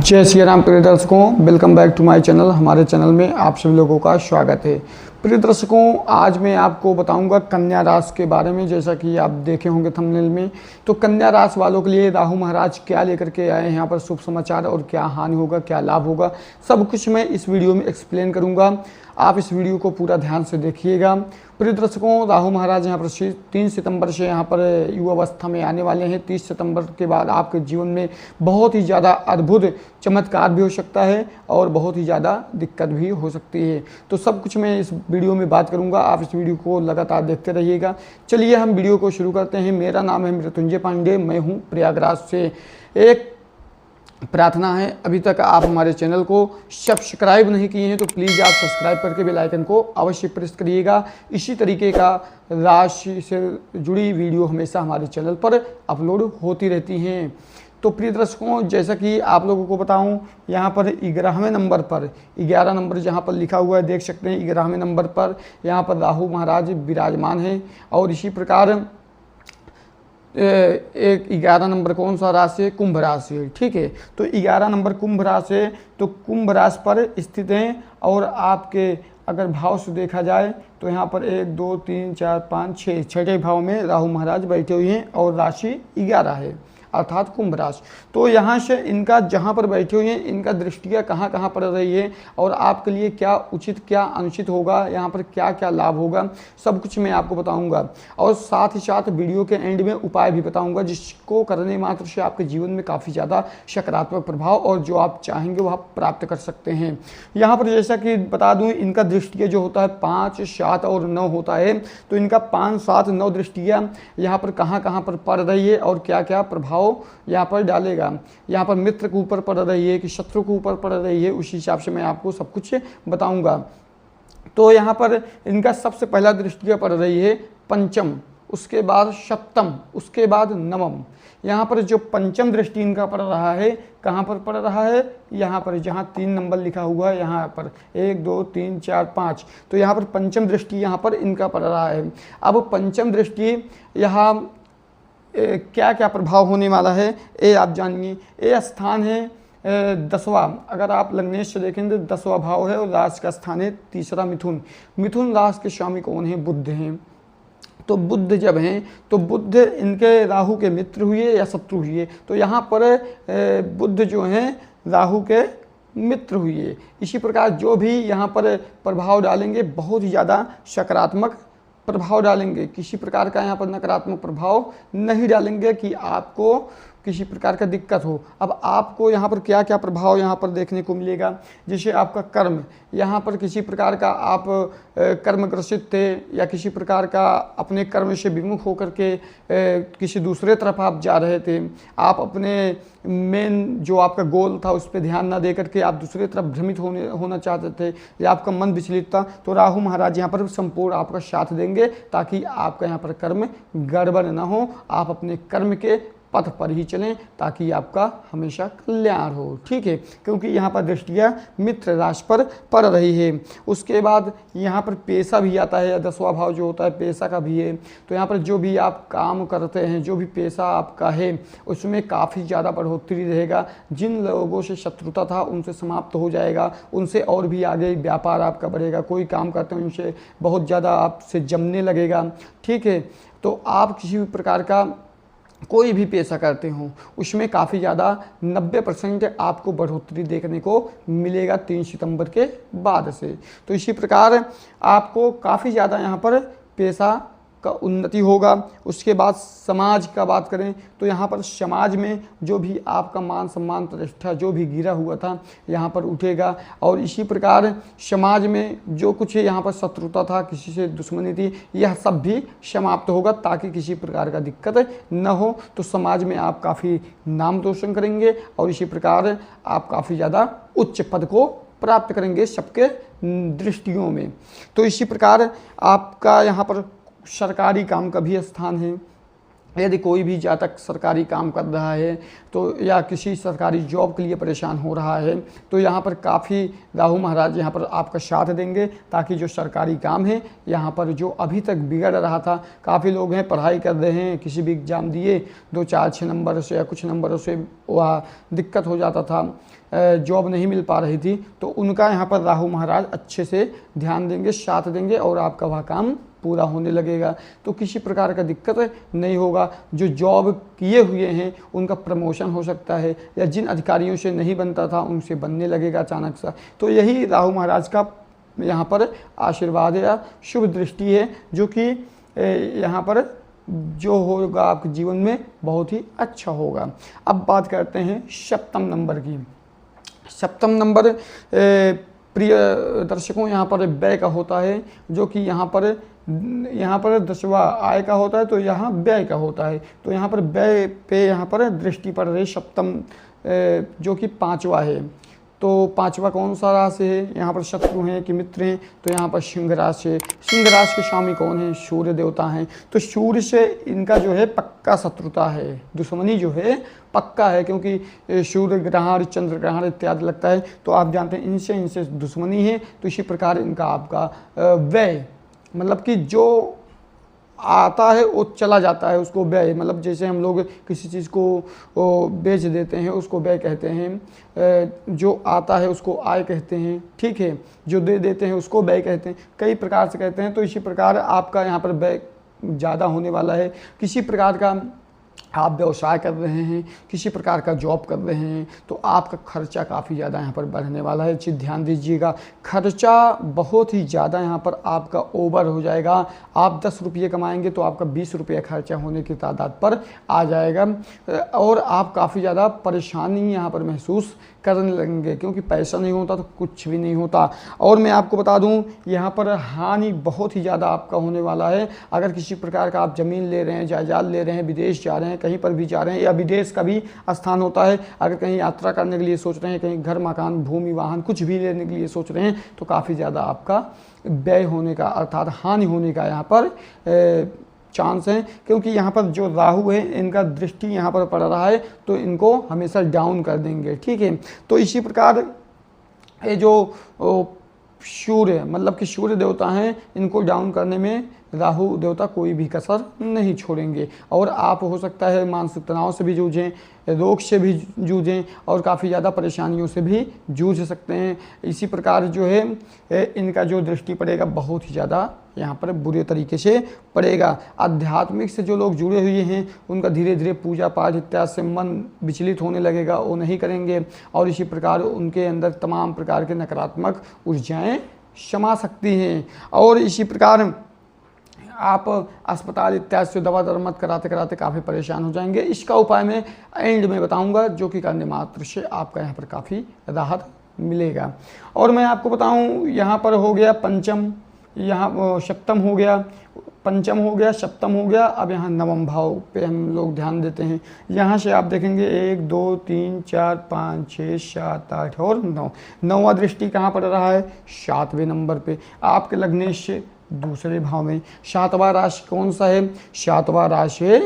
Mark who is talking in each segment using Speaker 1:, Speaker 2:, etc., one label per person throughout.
Speaker 1: जय श्री राम प्रिय दर्शकों, welcome back to my channel. हमारे चैनल में आप सभी लोगों का स्वागत है। प्रिय दर्शकों, आज मैं आपको बताऊंगा कन्या राशि के बारे में। जैसा कि आप देखे होंगे थंबनेल में, तो कन्या राशि वालों के लिए राहु महाराज क्या लेकर के आए हैं यहाँ पर शुभ समाचार, और क्या हानि होगा, क्या लाभ होगा, सब कुछ मैं इस वीडियो में एक्सप्लेन करूँगा। आप इस वीडियो को पूरा ध्यान से देखिएगा। प्रिय दर्शकों, राहु महाराज यहाँ पर 3 सितंबर से यहाँ पर युवावस्था में आने वाले हैं। 30 सितंबर के बाद आपके जीवन में बहुत ही ज़्यादा अद्भुत चमत्कार भी हो सकता है और बहुत ही ज़्यादा दिक्कत भी हो सकती है। तो सब कुछ मैं इस वीडियो में बात करूंगा। आप इस वीडियो को लगातार देखते रहिएगा। चलिए हम वीडियो को शुरू करते हैं। मेरा नाम है मृत्युंजय पांडे, मैं हूँ प्रयागराज से। एक प्रार्थना है, अभी तक आप हमारे चैनल को सब्सक्राइब नहीं किए हैं तो प्लीज़ आप सब्सक्राइब करके बेल आइकन को अवश्य प्रेस करिएगा। इसी तरीके का राशि से जुड़ी वीडियो हमेशा हमारे चैनल पर अपलोड होती रहती हैं। तो प्रिय दर्शकों, जैसा कि आप लोगों को बताऊं, यहाँ पर 11वें नंबर पर 11 नंबर जहाँ पर लिखा हुआ है, देख सकते हैं 11वें नंबर पर यहाँ पर राहु महाराज विराजमान हैं। और इसी प्रकार एक 11 नंबर कौन सा राशि है? कुंभ राशि है। ठीक है, तो 11 नंबर कुंभ राशि है, तो कुंभ राशि पर स्थित हैं। और आपके अगर भाव से देखा जाए तो यहाँ पर 1 2 3 4 5 6 छठे भाव में राहु महाराज बैठे हुए हैं और राशि 11 है, अर्थात कुंभ राशि। तो यहाँ से इनका जहाँ पर बैठे हुए हैं, इनका दृष्टियाँ कहाँ कहाँ पड़ रही है और आपके लिए क्या उचित क्या अनुचित होगा, यहाँ पर क्या क्या लाभ होगा, सब कुछ मैं आपको बताऊंगा। और साथ ही साथ वीडियो के एंड में उपाय भी बताऊंगा, जिसको करने मात्र से आपके जीवन में काफ़ी ज़्यादा सकारात्मक प्रभाव और जो आप चाहेंगे वो आप प्राप्त कर सकते हैं। यहाँ पर जैसा कि बता दूँ, इनका दृष्टिया जो होता है 5 7 और 9 होता है। तो इनका 5 7 9 दृष्टियाँ यहाँ पर कहाँ कहाँ पर पड़ रही है और क्या क्या प्रभाव यहाँ पर डालेगा, यहाँ पर मित्र के ऊपर पड़ रही है कि शत्रु के ऊपर पड़ रही है, उसी हिसाब से मैं आपको सब कुछ बताऊंगा। तो यहाँ पर इनका सबसे पहला दृष्टिया पड़ रही है पंचम, उसके बाद सप्तम, उसके बाद नवम। यहाँ पर जो पंचम दृष्टि इनका पड़ रहा है, कहाँ पर पड़ रहा है? यहाँ पर जहाँ 3 नंबर लिखा हुआ है, यहाँ पर 1 2 3 4 5, तो यहाँ पर पंचम दृष्टि यहाँ पर इनका पड़ रहा है। अब पंचम दृष्टि यहाँ क्या क्या प्रभाव होने वाला है, ये आप जानिए। ये स्थान है 10वां, अगर आप लग्नेश से देखेंगे तो 10वां भाव है और राशि का स्थान है 3रा मिथुन। मिथुन राशि के स्वामी कौन है? बुध हैं। तो बुध जब हैं तो बुध इनके राहु के मित्र हुए या शत्रु हुए? तो यहाँ पर बुध जो हैं राहु के मित्र हुए। इसी प्रकार जो भी यहाँ पर प्रभाव डालेंगे बहुत ही ज़्यादा सकारात्मक प्रभाव डालेंगे, किसी प्रकार का यहाँ पर नकारात्मक प्रभाव नहीं डालेंगे कि आपको किसी प्रकार का दिक्कत हो। अब आपको यहाँ पर क्या क्या प्रभाव यहाँ पर देखने को मिलेगा, जैसे आपका कर्म, यहाँ पर किसी प्रकार का आप कर्म ग्रसित थे या किसी प्रकार का अपने कर्म से विमुख होकर के किसी दूसरे तरफ आप जा रहे थे, आप अपने मेन जो आपका गोल था उस पर ध्यान ना दे करके आप दूसरे तरफ भ्रमित होना चाहते थे या आपका मन विचलित था, तो राहु महाराज यहाँ पर संपूर्ण आपका साथ देंगे ताकि आपका यहाँ पर कर्म गड़बड़ ना हो, आप अपने कर्म के पथ पर ही चलें ताकि आपका हमेशा कल्याण हो। ठीक है, क्योंकि यहाँ पर दृष्टियाँ मित्र राशि पर पड़ रही है। उसके बाद यहाँ पर पैसा भी आता है, 10वां भाव जो होता है पैसा का भी है। तो यहाँ पर जो भी आप काम करते हैं, जो भी पैसा आपका है, उसमें काफ़ी ज़्यादा बढ़ोतरी रहेगा। जिन लोगों से शत्रुता था उनसे समाप्त हो जाएगा, उनसे और भी आगे व्यापार आपका बढ़ेगा। कोई काम करते हैं उनसे बहुत ज़्यादा आपसे जमने लगेगा। ठीक है, तो आप किसी भी प्रकार का कोई भी पेशा करते हो उसमें काफ़ी ज़्यादा 90% आपको बढ़ोतरी देखने को मिलेगा 3 सितंबर के बाद से। तो इसी प्रकार आपको काफ़ी ज़्यादा यहाँ पर पेशा का उन्नति होगा। उसके बाद समाज का बात करें तो यहाँ पर समाज में जो भी आपका मान सम्मान प्रतिष्ठा जो भी गिरा हुआ था यहाँ पर उठेगा। और इसी प्रकार समाज में जो कुछ यहाँ पर शत्रुता था, किसी से दुश्मनी थी, यह सब भी समाप्त होगा ताकि किसी प्रकार का दिक्कत न हो। तो समाज में आप काफ़ी नाम रोशन करेंगे और इसी प्रकार आप काफ़ी ज़्यादा उच्च पद को प्राप्त करेंगे सबके दृष्टियों में। तो इसी प्रकार आपका यहाँ पर सरकारी काम का भी स्थान है। यदि कोई भी जातक सरकारी काम कर रहा है तो या किसी सरकारी जॉब के लिए परेशान हो रहा है तो यहाँ पर काफ़ी राहु महाराज यहाँ पर आपका साथ देंगे, ताकि जो सरकारी काम है यहाँ पर जो अभी तक बिगड़ रहा था, काफ़ी लोग हैं पढ़ाई कर रहे हैं, किसी भी एग्ज़ाम दिए 2 4 6 नंबर से या कुछ नंबरों से वह दिक्कत हो जाता था, जॉब नहीं मिल पा रही थी, तो उनका यहाँ पर राहु महाराज अच्छे से ध्यान देंगे, साथ देंगे और आपका वह काम पूरा होने लगेगा। तो किसी प्रकार का दिक्कत नहीं होगा। जो जॉब किए हुए हैं उनका प्रमोशन हो सकता है, या जिन अधिकारियों से नहीं बनता था उनसे बनने लगेगा अचानक सा। तो यही राहु महाराज का यहाँ पर आशीर्वाद है या शुभ दृष्टि है, जो कि यहाँ पर जो होगा आपके जीवन में बहुत ही अच्छा होगा। अब बात करते हैं सप्तम नंबर की। सप्तम नंबर प्रिय दर्शकों यहाँ पर व्यय का होता है, जो कि यहाँ पर 10वां आय का होता है, तो यहाँ व्यय का होता है। तो यहाँ पर व्यय पे यहाँ पर दृष्टि पड़ रही सप्तम, जो कि 5वां है। तो 5वां कौन सा राशि है, यहाँ पर शत्रु हैं कि मित्र हैं, तो यहाँ पर सिंह राशि है। सिंह राशि के स्वामी कौन है, सूर्य देवता हैं। तो सूर्य से इनका जो है पक्का शत्रुता है, दुश्मनी जो है पक्का है, क्योंकि सूर्य ग्रहण चंद्र ग्रहण इत्यादि लगता है, तो आप जानते हैं इनसे दुश्मनी है। तो इसी प्रकार इनका आपका व्यय, मतलब कि जो आता है वो चला जाता है, उसको व्यय, मतलब जैसे हम लोग किसी चीज़ को बेच देते हैं उसको व्यय कहते हैं, जो आता है उसको आय कहते हैं, ठीक है, जो दे देते हैं उसको व्यय कहते हैं, कई प्रकार से कहते हैं। तो इसी प्रकार आपका यहाँ पर व्यय ज़्यादा होने वाला है। किसी प्रकार का आप व्यवसाय कर रहे हैं, किसी प्रकार का जॉब कर रहे हैं, तो आपका खर्चा काफ़ी ज़्यादा यहाँ पर बढ़ने वाला है। चीज़ ध्यान दीजिएगा, खर्चा बहुत ही ज़्यादा यहाँ पर आपका ओवर हो जाएगा। आप 10 रुपये कमाएंगे तो आपका 20 रुपये खर्चा होने की तादाद पर आ जाएगा, और आप काफ़ी ज़्यादा परेशानी यहाँ पर महसूस करने लगेंगे, क्योंकि पैसा नहीं होता तो कुछ भी नहीं होता। और मैं आपको बता दूं, यहाँ पर हानि बहुत ही ज़्यादा आपका होने वाला है। अगर किसी प्रकार का आप ज़मीन ले रहे हैं, जायदाद ले रहे हैं, विदेश जा रहे हैं, कहीं पर भी जा रहे हैं, या विदेश का भी स्थान होता है, अगर कहीं यात्रा करने के लिए सोच रहे हैं, कहीं घर मकान भूमि वाहन कुछ भी लेने के लिए सोच रहे हैं, तो काफ़ी ज़्यादा आपका व्यय होने का अर्थात हानि होने का यहाँ पर चांस है, क्योंकि यहाँ पर जो राहु है इनका दृष्टि यहाँ पर पड़ रहा है, तो इनको हमेशा डाउन कर देंगे, ठीक है। तो इसी प्रकार ये जो सूर्य, मतलब कि सूर्य देवता हैं, इनको डाउन करने में राहु देवता कोई भी कसर नहीं छोड़ेंगे। और आप हो सकता है मानसिक तनाव से भी जूझें, रोग से भी जूझें, और काफ़ी ज़्यादा परेशानियों से भी जूझ सकते हैं। इसी प्रकार जो है इनका जो दृष्टि पड़ेगा बहुत ही ज़्यादा यहाँ पर बुरे तरीके से पड़ेगा। आध्यात्मिक से जो लोग जुड़े हुए हैं उनका धीरे धीरे पूजा पाठ इत्यादि से मन विचलित होने लगेगा, वो नहीं करेंगे, और इसी प्रकार उनके अंदर तमाम प्रकार के नकारात्मक ऊर्जाएँ समा सकती हैं। और इसी प्रकार आप अस्पताल इत्यादि से दवा दरमत कराते कराते काफ़ी परेशान हो जाएंगे। इसका उपाय मैं एंड में बताऊंगा, जो कि करने मात्र से आपका यहाँ पर काफ़ी राहत मिलेगा। और मैं आपको बताऊं, यहाँ पर हो गया पंचम, यहाँ सप्तम हो गया, पंचम हो गया, सप्तम हो गया। अब यहाँ नवम भाव पे हम लोग ध्यान देते हैं। यहाँ से आप देखेंगे 1 2 3 4 5 6 7 8 और 9, 9वां दृष्टि कहाँ पड़ रहा है, 7वें नंबर पे आपके लग्नेश से दूसरे भाव में। 7वां राशि कौन सा है, 7वां राशि है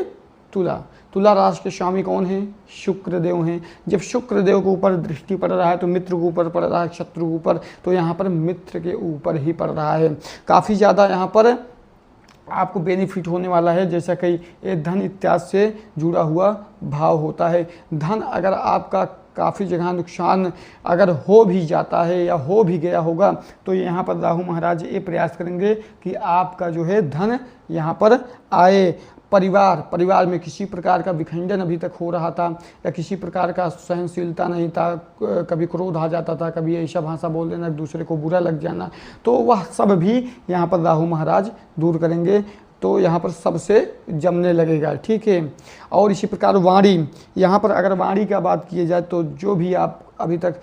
Speaker 1: तुला। तुला राशि के स्वामी कौन है, शुक्रदेव हैं। जब शुक्रदेव के ऊपर दृष्टि पड़ रहा है तो मित्र के ऊपर पड़ रहा है, शत्रु के ऊपर, तो यहाँ पर मित्र के ऊपर ही पड़ रहा है। काफ़ी ज़्यादा यहाँ पर आपको बेनिफिट होने वाला है, जैसा कि ये धन इत्यादि से जुड़ा हुआ भाव होता है। धन अगर आपका काफ़ी जगह नुकसान अगर हो भी जाता है या हो भी गया होगा, तो यहाँ पर राहु महाराज ये प्रयास करेंगे कि आपका जो है धन यहाँ पर आए। परिवार में किसी प्रकार का विखंडन अभी तक हो रहा था, या किसी प्रकार का सहनशीलता नहीं था, कभी क्रोध आ जाता था, कभी ऐसा भाषा बोल देना, एक दूसरे को बुरा लग जाना, तो वह सब भी यहाँ पर राहु महाराज दूर करेंगे। तो यहाँ पर सबसे जमने लगेगा, ठीक है। और इसी प्रकार वाणी, यहाँ पर अगर वाणी का बात की जाए तो जो भी आप अभी तक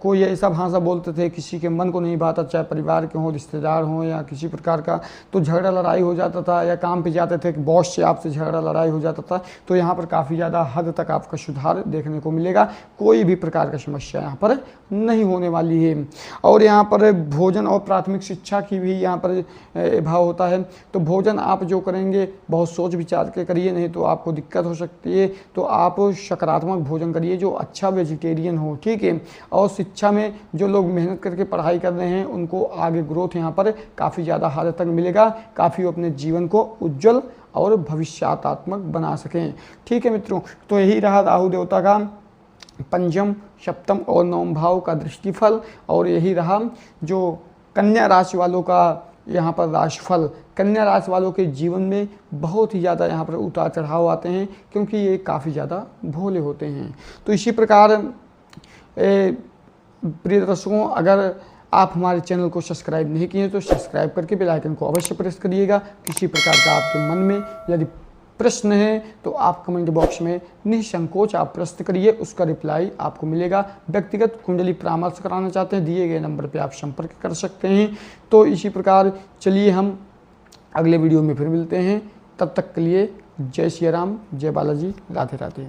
Speaker 1: कोई ऐसा भाषा बोलते थे किसी के मन को नहीं भाता, चाहे परिवार के हों, रिश्तेदार हों या किसी प्रकार का, तो झगड़ा लड़ाई हो जाता था, या काम पे जाते थे बॉस से आपसे झगड़ा लड़ाई हो जाता था। तो यहाँ पर काफ़ी ज़्यादा हद तक आपका सुधार देखने को मिलेगा, कोई भी प्रकार का समस्या यहाँ पर नहीं होने वाली है। और यहाँ पर भोजन और प्राथमिक शिक्षा की भी यहाँ पर भाव होता है। तो भोजन आप जो करेंगे बहुत सोच विचार के करिए, नहीं तो आपको दिक्कत हो सकती है। तो आप सकारात्मक भोजन करिए जो अच्छा वेजिटेरियन हो, ठीक है। और शिक्षा में जो लोग मेहनत करके पढ़ाई कर रहे हैं उनको आगे ग्रोथ यहाँ पर काफ़ी ज़्यादा हद तक मिलेगा, काफ़ी अपने जीवन को उज्जवल और भविष्यात्मक बना सकें, ठीक है मित्रों। तो यही रहा राहु देवता का पंचम, सप्तम और नवम भाव का दृष्टिफल, और यही रहा जो कन्या राशि वालों का यहाँ पर राशिफल। कन्या राशि वालों के जीवन में बहुत ही ज़्यादा यहाँ पर उतार चढ़ाव आते हैं, क्योंकि ये काफ़ी ज़्यादा भोले होते हैं। तो इसी प्रकार प्रिय दर्शकों, अगर आप हमारे चैनल को सब्सक्राइब नहीं किए तो सब्सक्राइब करके बेल आइकन को अवश्य प्रेस करिएगा। किसी प्रकार का आपके मन में यदि प्रश्न है तो आप कमेंट बॉक्स में निसंकोच आप प्रश्न करिए, उसका रिप्लाई आपको मिलेगा। व्यक्तिगत कुंडली परामर्श कराना चाहते हैं, दिए गए नंबर पे आप संपर्क कर सकते हैं। तो इसी प्रकार चलिए हम अगले वीडियो में फिर मिलते हैं, तब तक के लिए जय श्री राम, जय बालाजी, राधे राधे।